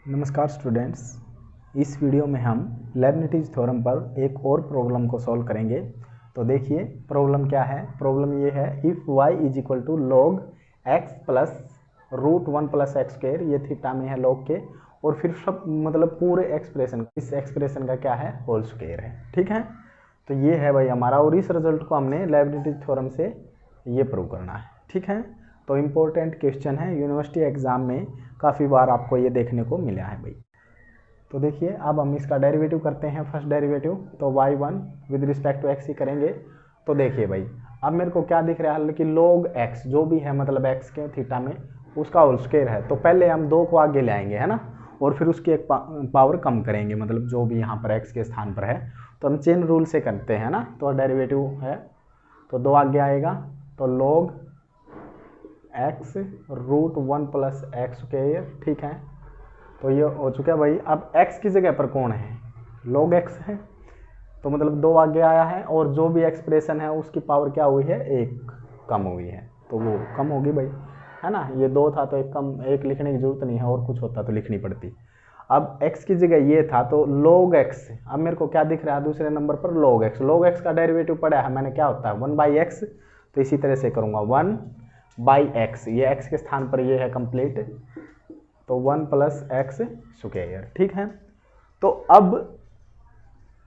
नमस्कार स्टूडेंट्स, इस वीडियो में हम लेबनिज़ थ्योरम पर एक और प्रॉब्लम को सॉल्व करेंगे। तो देखिए प्रॉब्लम क्या है। प्रॉब्लम ये है, if y is equal to log x plus root 1 plus x square, ये थीटा में है log के, और फिर सब मतलब पूरे एक्सप्रेशन, इस एक्सप्रेशन का क्या है, होल स्क्वायर है। ठीक है, तो ये है भाई हमारा, और इस रिजल्ट को हमने लेबनिज़ थ्योरम से ये प्रूव करना है। ठीक है, तो इम्पोर्टेंट क्वेश्चन है, यूनिवर्सिटी एग्जाम में काफ़ी बार आपको ये देखने को मिला है भाई। तो देखिए अब हम इसका डेरिवेटिव करते हैं। फर्स्ट डेरिवेटिव तो y1 with respect to x ही करेंगे। तो देखिए भाई अब मेरे को क्या दिख रहा है कि log x जो भी है मतलब x के थीटा में उसका होल स्क्वायर है। तो पहले हम 2 को आगे ले आएंगे, है ना, और फिर उसकी एक पावर कम करेंगे, मतलब जो भी यहाँ पर x के स्थान पर है। तो हम चेन रूल से करते हैं ना, तो डेरिवेटिव है तो 2 आगे आएगा, तो log x root 1 plus x square. ठीक है, तो ये हो चुका है भाई। अब x की जगह पर कौन है, log x है, तो मतलब 2 आगे आया है, और जो भी एक्सप्रेशन है उसकी पावर क्या हुई है, 1 कम हुई है, तो वो कम होगी भाई, है ना। ये 2 था तो एक लिखने की जरूरत नहीं है, और कुछ होता तो लिखनी पड़ती। अब x की जगह ये था तो log x, अब मेरे को क्या दिख रहा है दूसरे नंबर पर, log x का डेरिवेटिव पढ़ा है मैंने, क्या होता है 1/x। तो इसी तरह से करूँगा 1/x, ये x के स्थान पर ये है कंप्लीट, तो 1 प्लस एक्स स्क्वायर। ठीक है, तो अब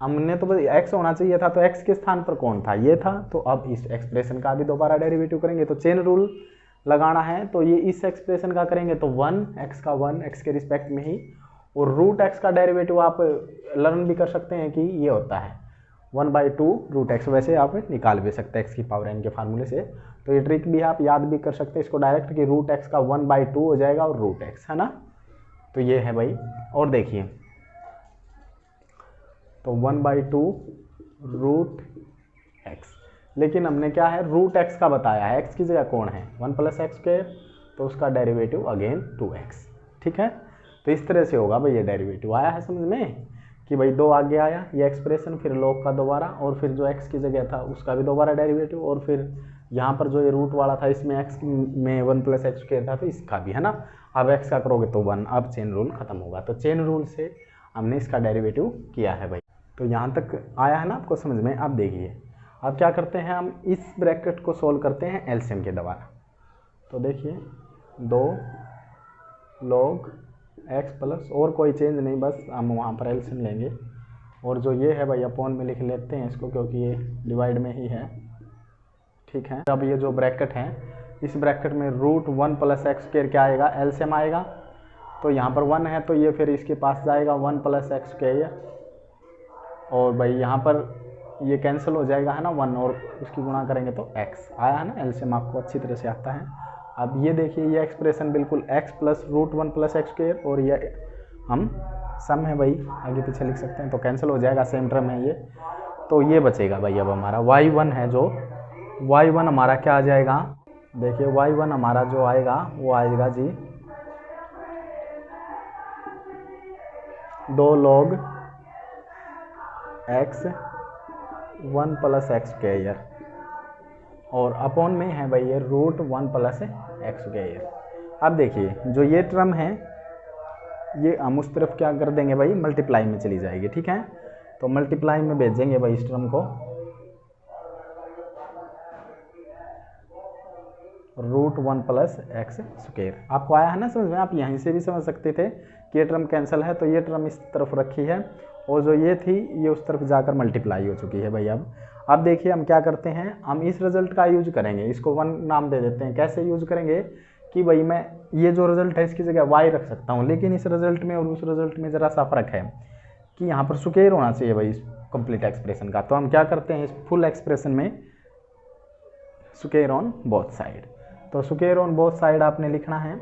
हमने तो x होना चाहिए था, तो x के स्थान पर कौन था, ये था। तो अब इस एक्सप्रेशन का भी दोबारा डेरिवेटिव करेंगे, तो चेन रूल लगाना है। तो ये इस एक्सप्रेशन का करेंगे तो 1 x का 1 x के रिस्पेक्ट में ही, और रूट x का डेरिवेटिव आप लर्न भी कर सकते हैं कि ये होता है 1/2 रूट x, वैसे आप निकाल भी सकते हैं x की पावर n के फार्मूले से। तो ये ट्रिक भी आप याद भी कर सकते हैं इसको डायरेक्ट, कि रूट x का 1/2 हो जाएगा और रूट x, है ना। तो ये है भाई, और देखिए तो 1/2 रूट x, लेकिन हमने क्या है रूट x का बताया है, x की जगह कौन है 1 प्लस एक्स स्क्वायर, तो उसका डेरिवेटिव अगेन 2x। ठीक है, तो इस तरह से होगा भाई, ये डेरिवेटिव आया है समझ में, कि भाई 2 आगे आया ये एक्सप्रेशन, फिर log का दोबारा, और फिर जो x की जगह था उसका भी दोबारा डेरिवेटिव, और फिर यहाँ पर जो ये रूट वाला था इसमें x में 1 प्लस एक्स स्क्वायर था तो इसका भी, है ना। अब x का करोगे तो 1, अब चेन रूल खत्म होगा। तो चेन रूल से हमने इसका डेरिवेटिव किया है भाई। तो यहाँ तक आया है ना आपको समझ में। अब देखिए अब क्या करते हैं, हम इस ब्रैकेट को सोल्व करते हैं एलसीएम के द्वारा। तो देखिए 2 log x प्लस, और कोई चेंज नहीं, बस हम वहाँ पर एलसीएम लेंगे, और जो ये है भाई अपॉन में लिख लेते हैं इसको, क्योंकि ये डिवाइड में ही है। ठीक है, अब ये जो ब्रैकेट है इस ब्रैकेट में रूट 1 प्लस एक्स स्क्वायर क्या आएगा, एलसीएम आएगा। तो यहाँ पर 1 है तो ये फिर इसके पास जाएगा 1 प्लस एक्स स्क्वायर, और भाई यहाँ पर ये कैंसिल हो जाएगा, है ना, 1 और उसकी गुणा करेंगे तो x आया है ना, एलसीएम आपको अच्छी तरह से आता है। अब ये देखिए ये एक्सप्रेशन बिल्कुल x plus root 1 plus x square, और ये हम सम है भाई, आगे पीछे लिख सकते हैं, तो कैंसिल हो जाएगा, सेम टर्म है ये। तो ये बचेगा भाई अब हमारा y1 है, जो y1 हमारा क्या आ जाएगा, देखिए y1 हमारा जो आएगा वो आएगा जी 2 log x 1 plus x square, और अपॉन में है भाई ये रूट 1 प्लस एक्स स्क्वायर। अब देखिए जो ये टर्म है ये हम उस तरफ क्या कर देंगे भाई, मल्टीप्लाई में चली जाएगी। ठीक है, तो मल्टीप्लाई में भेजेंगे भाई इस टर्म को, रूट 1 प्लस एक्स स्क्वायर। आपको आया है ना समझ में, आप यहीं से भी समझ सकते थे कि ये टर्म कैंसिल है, तो ये टर्म इस तरफ रखी है, और जो ये थी ये उस तरफ जाकर मल्टीप्लाई हो चुकी है भाई। अब देखिए हम क्या करते हैं, हम इस रिजल्ट का यूज करेंगे, इसको 1 नाम दे देते हैं। कैसे यूज करेंगे कि भाई मैं ये जो रिजल्ट है इसकी जगह y रख सकता हूँ, लेकिन इस रिजल्ट में और उस रिजल्ट में ज़रा सा फर्क है कि यहाँ पर स्क्वायर होना चाहिए भाई इस कंप्लीट एक्सप्रेशन का। तो हम क्या करते हैं, इस फुल एक्सप्रेशन में स्क्वायर ऑन बोथ साइड, तो स्क्वायर ऑन बोथ साइड आपने लिखना है,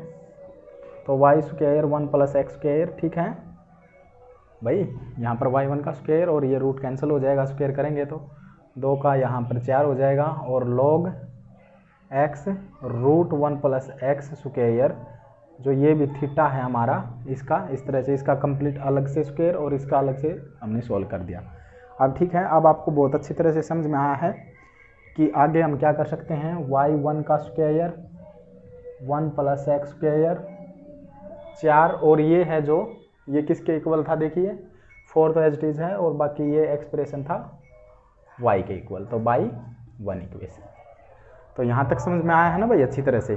तो y square 1 plus x square. ठीक है भाई, यहाँ पर y1 का स्क्वायर, और ये रूट कैंसिल हो जाएगा, स्क्वायर करेंगे तो 2 का यहाँ पर 4 हो जाएगा, और log x root 1 plus x square, जो ये भी थीटा है हमारा, इसका इस तरह से इसका कंप्लीट अलग से स्क्वायर और इसका अलग से हमने सॉल्व कर दिया। अब ठीक है, अब आपको बहुत अच्छी तरह से समझ में आया है कि आगे हम क्या कर सकते हैं, y1 का स्क्वायर 1 प्लस एक्स स्क्वायर 4, और ये है जो ये किसके इक्वल था देखिए, 4 तो एज इट इज है और बाकी ये एक्सप्रेशन था y के इक्वल, तो बाई 1 इक्वेशन। तो यहाँ तक समझ में आया है ना भाई अच्छी तरह से,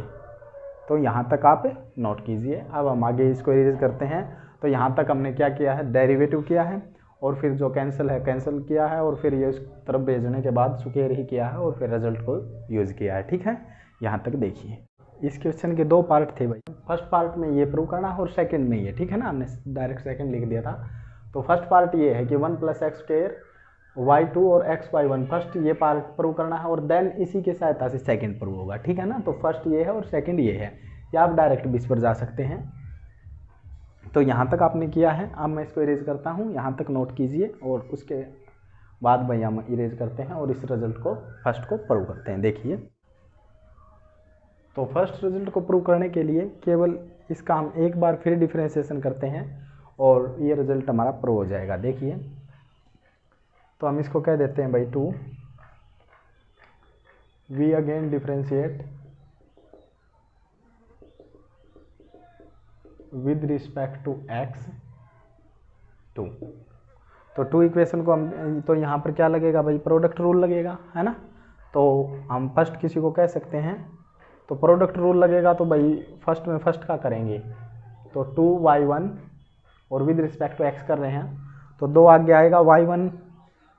तो यहाँ तक आप नोट कीजिए। अब हम आगे इसको इरेज करते हैं। तो यहाँ तक हमने क्या किया है, डेरिवेटिव किया है और फिर जो कैंसिल है कैंसिल किया है और फिर ये उस तरफ भेजने के बाद स्क्वायर ही किया है और फिर रिजल्ट को यूज़ किया है। ठीक है, यहाँ तक देखिए। इस क्वेश्चन के 2 पार्ट थे भाई, फर्स्ट पार्ट में ये प्रूव करना है और सेकंड में ये, ठीक है ना, हमने डायरेक्ट सेकंड लिख दिया था। तो फर्स्ट पार्ट ये है कि 1 + x² y2 और xy1, फर्स्ट ये पार्ट प्रूव करना है और देन इसी के सहायता से सेकंड प्रूव होगा। ठीक है ना, तो फर्स्ट ये है और सेकंड ये है, या आप डायरेक्ट भी इस पर जा सकते हैं। तो यहाँ तक आपने किया है। अब मैं इसको इरेज करता हूँ, यहाँ तक नोट कीजिए और उसके बाद भाई हम इरेज करते हैं और इस रिजल्ट को फर्स्ट को प्रूव करते हैं। देखिए, तो फर्स्ट रिजल्ट को प्रूव करने के लिए केवल इसका हम एक बार फिर डिफरेंशिएशन करते हैं और ये रिजल्ट हमारा प्रूव हो जाएगा। देखिए, तो हम इसको कह देते हैं भाई 2, we again differentiate with respect to x2। तो 2 इक्वेशन को हम, तो यहाँ पर क्या लगेगा भाई, प्रोडक्ट रूल लगेगा, है ना। तो हम फर्स्ट किसी को कह सकते हैं, तो प्रोडक्ट रूल लगेगा तो भाई फर्स्ट में फर्स्ट का करेंगे, तो 2y1 और विद रिस्पेक्ट टू x कर रहे हैं तो 2 आगे आएगा y1,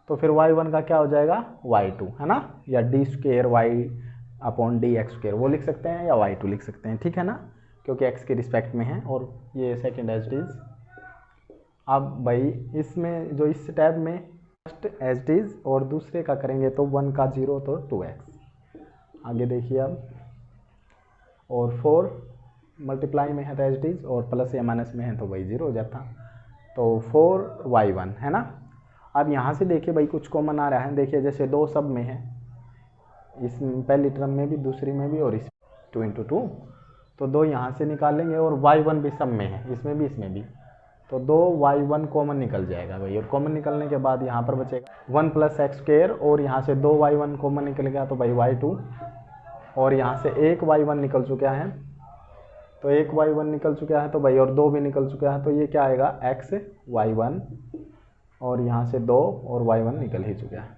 तो फिर y1 का क्या हो जाएगा y2, है ना, या d² y/dx² वो लिख सकते हैं या y2 लिख सकते हैं। ठीक है ना, क्योंकि x के रिस्पेक्ट में है और ये सेकंड एज इट इज। अब भाई इसमें जो इस टैब में फर्स्ट एज इट इज और दूसरे का करेंगे तो 1 का 0 तो 2x। आगे देखिए अब, और 4 मल्टीप्लाई में है तो एज इट इज और प्लस या माइनस में है तो भाई 0 हो जाता, तो 4y1, है ना। अब यहाँ से देखिए भाई कुछ कॉमन आ रहा है, देखिए जैसे 2 सब में है, इस पहली टर्म में भी दूसरी में भी और इस 2 × 2, तो 2 यहाँ से निकाल लेंगे और y1 भी सब में है, इसमें भी इसमें भी, तो 2y1 कॉमन निकल जाएगा भाई, और कॉमन निकलने के बाद यहाँ पर बचेगा 1 + x² और यहाँ से 2y1 कॉमन निकल गया तो भाई y2, और यहाँ से 1y1 निकल चुका है, तो 1y1 निकल चुका है तो भाई और 2 भी निकल चुका है, तो ये क्या आएगा xy1, और यहाँ से 2 और y1 निकल ही चुका है,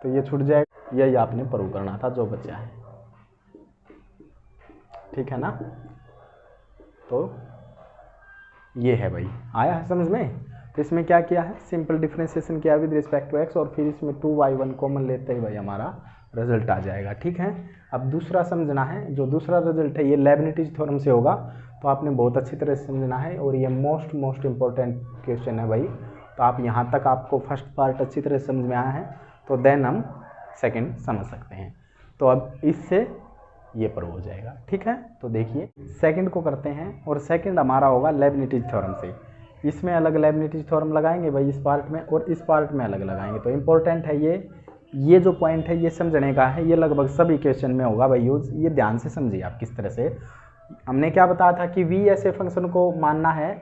तो ये छूट जाएगा। यही आपने प्रूव करना था जो बचा है। ठीक है ना, तो ये है भाई, आया है समझ में। तो इसमें क्या किया है, सिंपल डिफरेंशिएशन किया विद रिस्पेक्ट टू x और फिर इसमें 2y1 कॉमन लेते ही भाई हमारा रिजल्ट आ जाएगा। ठीक है, अब दूसरा समझना है, जो दूसरा रिजल्ट है ये लेबनिज़ थ्योरम से होगा, तो आपने बहुत अच्छी तरह से समझना है और ये मोस्ट इम्पोर्टेंट क्वेश्चन है भाई। तो आप यहाँ तक आपको फर्स्ट पार्ट अच्छी तरह से समझ में आया है, तो देन हम सेकंड समझ सकते हैं। तो अब इससे ये प्रूव हो जाएगा। ठीक है, तो देखिए सेकंड को करते हैं और सेकंड हमारा होगा लेबनिज़ थ्योरम से। इसमें अलग लेबनिज़ थ्योरम लगाएंगे भाई इस पार्ट में, और इस पार्ट में अलग लगाएंगे। तो इम्पोर्टेंट है ये जो पॉइंट है ये समझने का है, ये लगभग सभी क्वेश्चन में होगा भाई यूज, ये ध्यान से समझिए आप किस तरह से। हमने क्या बताया था कि v ऐसे फंक्शन को मानना है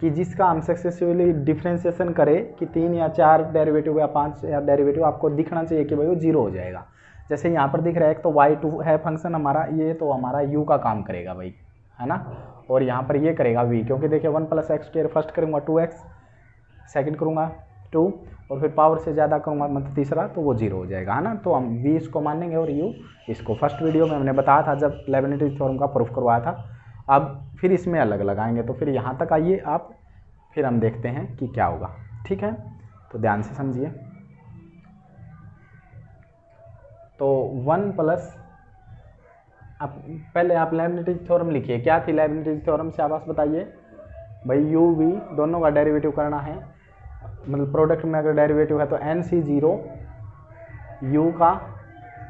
कि जिसका हम सक्सेसफुली डिफरेंशिएशन करें कि 3 या 4 डेरिवेटिव या 5 या डेरिवेटिव आपको दिखना चाहिए कि भाई वो 0 हो जाएगा। जैसे यहाँ पर दिख रहा है, एक तो y2 है फंक्शन हमारा, ये तो हमारा u का काम करेगा भाई, है ना, और यहाँ पर ये करेगा v, क्योंकि देखिए 1 + x² फर्स्ट करूँगा 2x, सेकंड करूँगा 2 और फिर पावर से ज़्यादा करूँगा मतलब तीसरा, तो वो 0 हो जाएगा, है ना। तो हम v इसको मानेंगे और u इसको। फर्स्ट वीडियो में हमने बताया था जब लेबनिज़ थ्योरम का प्रूफ करवाया था। अब फिर इसमें अलग लगाएंगे, तो फिर यहाँ तक आइए आप, फिर हम देखते हैं कि क्या होगा। ठीक है, तो ध्यान से समझिए। तो 1 प्लस, अब पहले आप लेबनिज़ थ्योरम लिखिए, क्या थी लेबनिज़ थ्योरम से आप बताइए भाई, u v दोनों का डेरिवेटिव करना है, मतलब प्रोडक्ट में अगर डेरिवेटिव है तो nc0 u का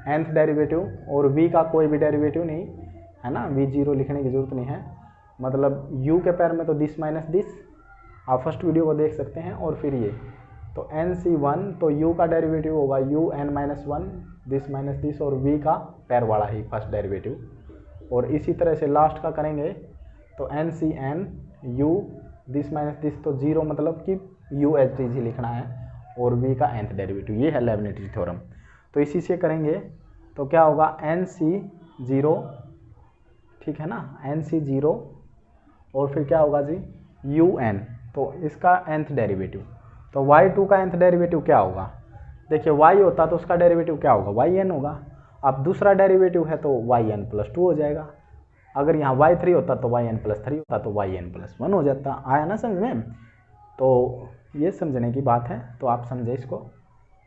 nth डेरिवेटिव और v का कोई भी डेरिवेटिव नहीं, है ना, v0 लिखने की जरूरत नहीं है, मतलब u के पैर में तो दिस माइनस दिस, आप फर्स्ट वीडियो को देख सकते हैं। और फिर ये तो nc1 तो u का डेरिवेटिव होगा un-1 दिस माइनस दिस, और v का पैर वाला ही फर्स्ट डेरिवेटिव। और इसी तरह से लास्ट का करेंगे तो ncn u this minus this, तो 0 मतलब कि u एच टी जी लिखना है, और v का nth डेरिवेटिव, ये है लेबनिज़ थ्योरम। तो इसी से करेंगे तो क्या होगा nc0, ठीक है ना, nc0 और फिर क्या होगा जी un, तो इसका nth डेरिवेटिव, तो y2 का nth डेरिवेटिव क्या होगा, देखिए y होता तो उसका डेरिवेटिव क्या होगा, yn होगा। अब दूसरा डेरिवेटिव है तो yn + 2 हो जाएगा। अगर यहाँ y3 होता तो yn + 3 होता तो yn + 1 हो जाता। आया ना समझ में? तो ये समझने की बात है, तो आप समझे इसको।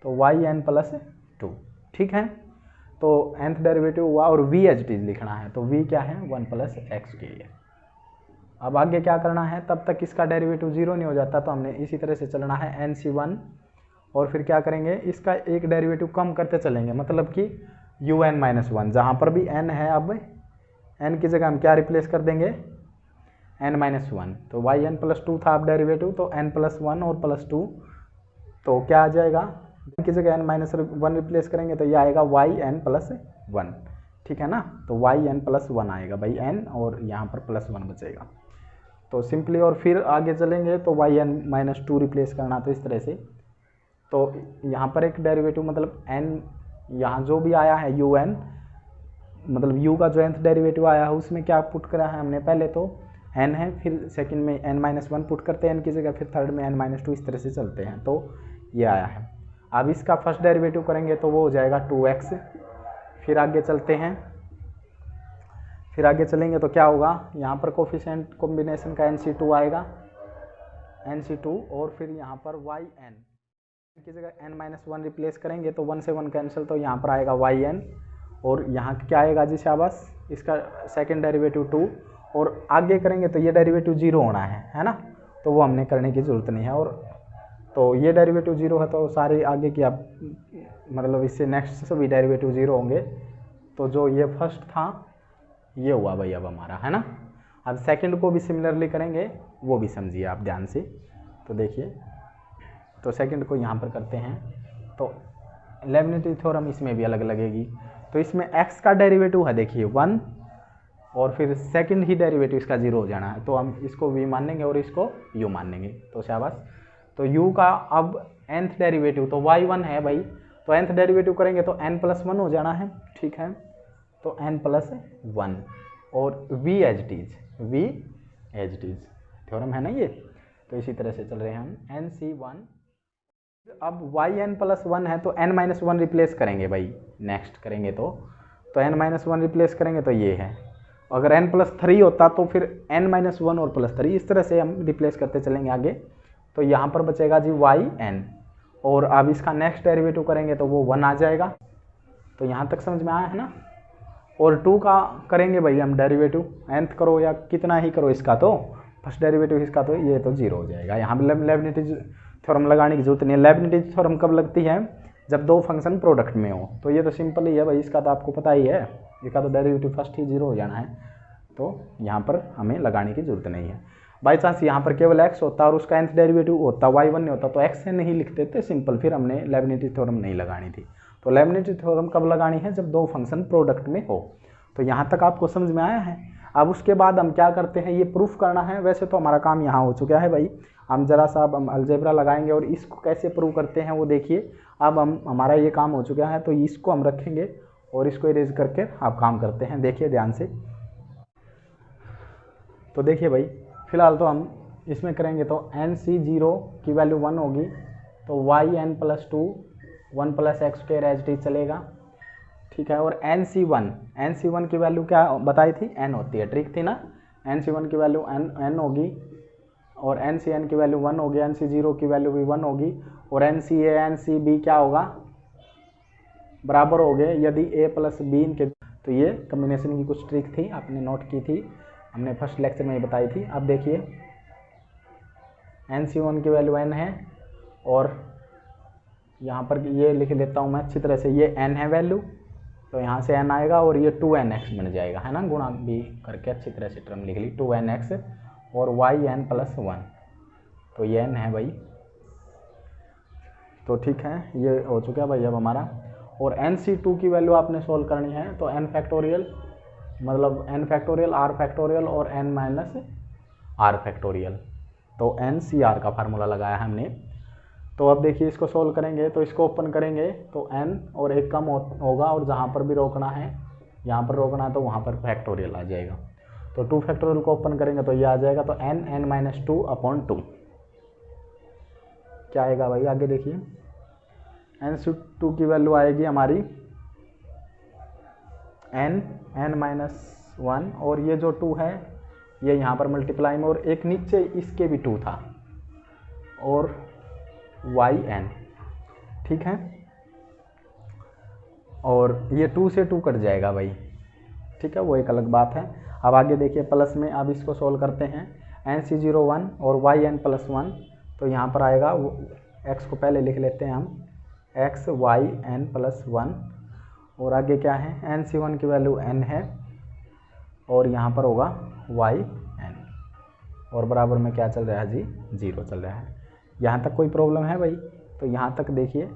तो yn + 2, ठीक है। तो nth डेरिवेटिव हुआ और v एज इट इज लिखना है, तो v क्या है 1 + x के लिए। अब आगे क्या करना है, तब तक इसका डेरिवेटिव 0 नहीं हो जाता, तो हमने इसी तरह से चलना है nc1, और फिर क्या करेंगे, इसका एक डेरिवेटिव कम करते चलेंगे, मतलब कि un-1, जहाँ पर भी n है, अब n की जगह हम क्या रिप्लेस कर देंगे, n-1। तो yn + 2 था अब डेरिवेटिव, तो n + 1 और +2, तो क्या आ जाएगा, n की जगह n-1 रिप्लेस करेंगे तो ये आएगा yn + 1, ठीक है ना। तो yn + 1 आएगा भाई, n और यहाँ पर +1 बचेगा। तो सिंपली और फिर आगे चलेंगे तो yn - 2 रिप्लेस करना, तो इस तरह से। तो यहाँ पर एक डेरिवेटिव मतलब n, यहाँ जो भी आया है un, मतलब u का जो nth डेरिवेटिव आया है उसमें क्या पुट करा है हमने, पहले तो n है, फिर सेकंड में n-1 पुट करते हैं n की जगह, फिर थर्ड में n-2, इस तरह से चलते हैं, तो ये आया है। अब इसका फर्स्ट डेरिवेटिव करेंगे तो वो हो जाएगा 2x। फिर आगे चलते हैं, फिर आगे चलेंगे तो क्या होगा, यहाँ पर कोफिशिएंट कॉम्बिनेशन का nc2 आएगा, nc2, और फिर यहाँ पर yn की जगह n-1 रिप्लेस करेंगे तो 1 से 1 कैंसिल, तो यहाँ पर आएगा yn, और यहाँ क्या आएगा जी, शाबाश, इसका सेकंड डेरिवेटिव 2, और आगे करेंगे तो ये डेरिवेटिव 0 होना है ना, तो वो हमने करने की ज़रूरत नहीं है। और तो ये डेरिवेटिव 0 है तो सारे आगे की आप मतलब इससे नेक्स्ट सभी डेरिवेटिव 0 होंगे। तो जो ये फर्स्ट था ये हुआ भाई अब हमारा, है ना। अब सेकंड को भी सिमिलरली करेंगे, वो भी समझिए आप ध्यान से। तो देखिए, तो सेकंड को यहाँ पर करते हैं, तो लेबनिज़ थ्योरम इसमें भी अलग लगेगी। तो इसमें x का डेरिवेटिव है देखिए 1, और फिर सेकंड ही डेरिवेटिव इसका 0 हो जाना है, तो हम इसको v मानेंगे और इसको u मानेंगे, तो शाबाश। तो u का अब nth डेरिवेटिव तो y1 है भाई, तो nth डेरिवेटिव करेंगे तो n + 1 हो जाना है, ठीक है। तो n + 1 और v as it is theorem है ना ये। तो इसी तरह से चल रहे हैं हम nc1। अब yn + 1 है तो n-1 रिप्लेस करेंगे भाई, नेक्स्ट करेंगे तो n-1 रिप्लेस करेंगे तो ये है। अगर n + 3 होता तो फिर n-1 और +3, इस तरह से हम रिप्लेस करते चलेंगे आगे। तो यहाँ पर बचेगा जी yn, और अब इसका नेक्स्ट डेरिवेटिव करेंगे तो वो 1 आ जाएगा। तो यहाँ तक समझ में आया है ना। और 2 का करेंगे भाई हम डेरिवेटिव, nth करो या कितना ही करो इसका, तो फर्स्ट डेरिवेटिव इसका, तो ये तो 0 हो जाएगा। यहाँ पर लेबनिज़ थ्योरम लगाने की जरूरत नहीं है। लेबनिज़ थ्योरम कब लगती है, जब दो फंक्शन प्रोडक्ट में हो। तो ये तो सिंपल ही है भाई, इसका तो आपको पता ही है, इसका तो डेरिवेटिव फर्स्ट ही 0 हो जाना है, तो यहाँ पर हमें लगाने की जरूरत नहीं है। बाई चांस यहाँ पर केवल x होता और उसका nth डेरिवेटिव होता, y1 नहीं होता, तो x से नहीं लिखते थे सिंपल, फिर हमने लेबनिज़ थ्योरम नहीं लगानी थी। तो लेबनिज़ थ्योरम कब लगानी है, जब दो फंक्शन प्रोडक्ट में हो। तो यहाँ तक आपको समझ में आया है। अब उसके बाद हम क्या करते हैं, ये प्रूफ करना है। वैसे तो हमारा काम यहाँ हो चुका है भाई, हम जरा सा अब हम अलजेब्रा लगाएंगे और इसको कैसे प्रूव करते हैं वो देखिए। अब हमारा ये काम हो चुका है, तो इसको हम रखेंगे और इसको इरेज करके आप काम करते हैं, देखिए ध्यान से। तो देखिए भाई, फिलहाल तो हम इसमें करेंगे तो nc0 की वैल्यू 1 होगी, तो yn + 2 1 + x² as it is चलेगा, ठीक है। और nc1 की वैल्यू क्या बताई थी, n होती है, ट्रिक थी ना। nc1 की वैल्यू n होगी, और ncn की वैल्यू 1 होगी, nc0 की वैल्यू भी 1 होगी, और nca ncb क्या होगा, बराबर हो गए यदि a + b इनके। तो ये कम्बिनेशन की कुछ ट्रिक थी, आपने नोट की थी, हमने फर्स्ट लेक्चर में ही बताई थी। अब देखिए nc1 की वैल्यू n है, और यहाँ पर ये लिख लेता हूँ मैं अच्छी तरह से, ये n है वैल्यू, तो यहाँ से n आएगा और ये 2nx बन जाएगा, है ना, गुणा भी करके अच्छी तरह से टर्म लिख ली, 2nx और yn + 1, तो ये n है भाई। तो ठीक है, ये हो चुका है भाई अब हमारा। और nc2 की वैल्यू आपने सोल्व करनी है, तो n फैक्टोरियल मतलब n फैक्टोरियल r फैक्टोरियल और n - r फैक्टोरियल, तो ncr का फार्मूला लगाया है हमने। तो अब देखिए इसको सोल्व करेंगे, तो इसको ओपन करेंगे तो n और 1 कम होगा, और जहाँ पर भी रोकना है, यहाँ पर रोकना है तो वहाँ पर फैक्टोरियल आ जाएगा। तो 2 फैक्टोरियल को ओपन करेंगे तो ये आ जाएगा, तो n - 2/2, क्या आएगा भाई, आगे देखिए n/2 की वैल्यू आएगी हमारी n-1 और ये जो 2 है ये यहाँ पर मल्टीप्लाई में, और एक नीचे इसके भी 2 था और yn, ठीक है। और ये 2 से 2 कट जाएगा भाई, ठीक है, वो एक अलग बात है। अब आगे देखिए प्लस में, अब इसको सोल्व करते हैं nc01 और yn+1, तो यहाँ पर आएगा x को पहले लिख लेते हैं हम xyn+1 और आगे क्या है nc1 की वैल्यू n है और यहाँ पर होगा yn और बराबर में क्या चल रहा है जी, 0 चल रहा है। यहाँ तक कोई प्रॉब्लम है भाई? तो यहाँ तक देखिए,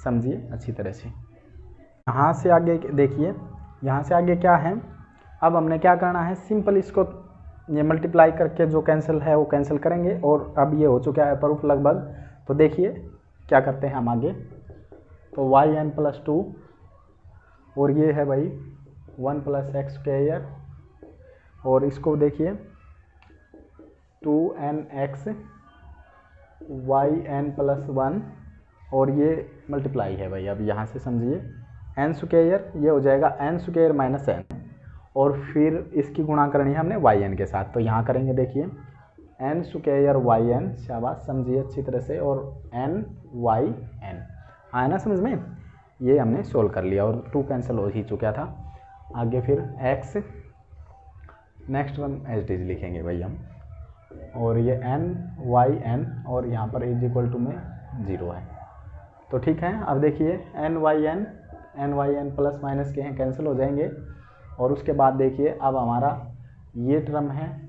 समझिए अच्छी तरह से। यहाँ से आगे देखिए, यहाँ से आगे क्या है, अब हमने क्या करना है, सिंपल इसको ये मल्टीप्लाई करके जो कैंसिल है वो कैंसिल करेंगे और अब ये हो चुका है प्रूफ लगभग। तो देखिए क्या करते हैं हम आगे, तो yn+2 और ये है भाई 1 + x² और इसको देखिए 2nx yn+1 और ये मल्टीप्लाई है भाई। अब यहाँ से समझिए n² ये हो जाएगा n² - n और फिर इसकी गुणा करनी है हमने yn के साथ, तो यहाँ करेंगे देखिए n² yn, शाबाश, समझिए अच्छी तरह से, और nyn आया ना समझ में। ये हमने सोल्व कर लिया और 2 कैंसिल हो ही चुका था। आगे फिर x, next one as it लिखेंगे भाई हम, और ये nyn और यहाँ पर = में 0 है, तो ठीक है। अब देखिए nyn प्लस माइनस के हैं, कैंसिल हो जाएंगे और उसके बाद देखिए अब हमारा ये टर्म है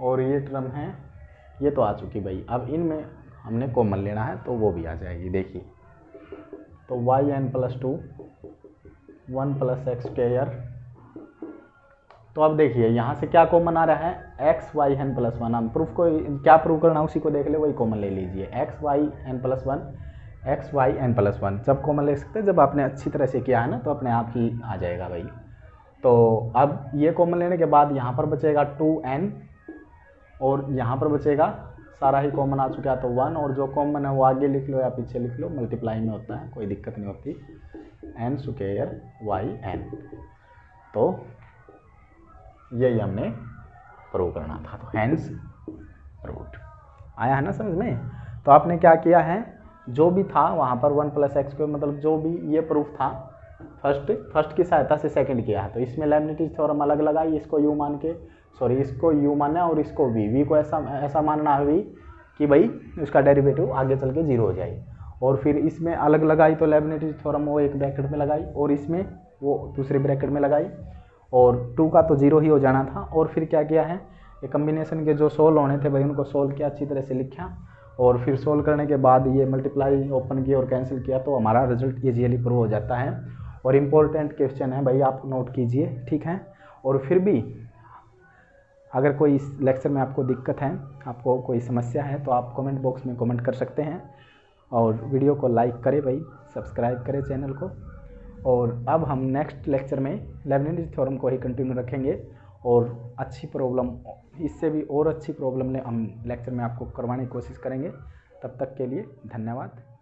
और ये टर्म है, ये तो आ चुकी भाई। अब इनमें हमने कॉमन लेना है तो वो भी आ जाएगी, देखिए तो yn+2 1 + x²। तो अब देखिए यहाँ से क्या कॉमन आ रहा है, xyn+1। हम प्रूफ को क्या प्रूव करना उसी को देख ले, वही कॉमन ले लीजिए, xyn+1 जब कॉमन ले सकते हैं, जब आपने अच्छी तरह से किया है ना तो अपने आप ही आ जाएगा भाई। तो अब ये कॉमन लेने के बाद यहाँ पर बचेगा 2n और यहाँ पर बचेगा, सारा ही कॉमन आ चुका है तो 1, और जो कॉमन है वो आगे लिख लो या पीछे लिख लो, मल्टीप्लाई में होता है, कोई दिक्कत नहीं होती, n² yn। तो यही हमने प्रूव करना था, तो हैंस प्रूव्ड। आया है ना समझ में। तो आपने क्या किया है, जो भी था वहाँ पर 1 + x², मतलब जो भी ये प्रूफ था फर्स्ट की सहायता से सेकंड किया है। तो इसमें लेबनिज़ थ्योरम अलग लगाई, इसको u मान के, सॉरी इसको u मानना और इसको v को ऐसा मानना है कि भाई उसका डेरिवेटिव आगे चल के 0 हो जाए, और फिर इसमें अलग लगाई तो लेबनिज़ थ्योरम वो एक ब्रैकेट में लगाई और इसमें वो दूसरे ब्रैकेट में लगाई, और 2 का तो 0 ही हो जाना था। और फिर क्या किया है, ये कम्बिनेशन के जो सोल्व होने थे भाई उनको सोल्व किया, अच्छी तरह से लिखा, और फिर सोल्व करने के बाद ये मल्टीप्लाई ओपन किया और कैंसिल किया, तो हमारा रिजल्ट ईजीली प्रूव हो जाता है। और इम्पोर्टेंट क्वेश्चन है भाई, आप नोट कीजिए, ठीक है। और फिर भी अगर कोई इस लेक्चर में आपको दिक्कत है, आपको कोई समस्या है, तो आप कमेंट बॉक्स में कमेंट कर सकते हैं, और वीडियो को लाइक करें भाई, सब्सक्राइब करें चैनल को। और अब हम नेक्स्ट लेक्चर में लेबनिज़ थ्योरम को ही कंटिन्यू रखेंगे, और अच्छी प्रॉब्लम, इससे भी और अच्छी प्रॉब्लम हम लेक्चर में आपको करवाने की कोशिश करेंगे। तब तक के लिए धन्यवाद।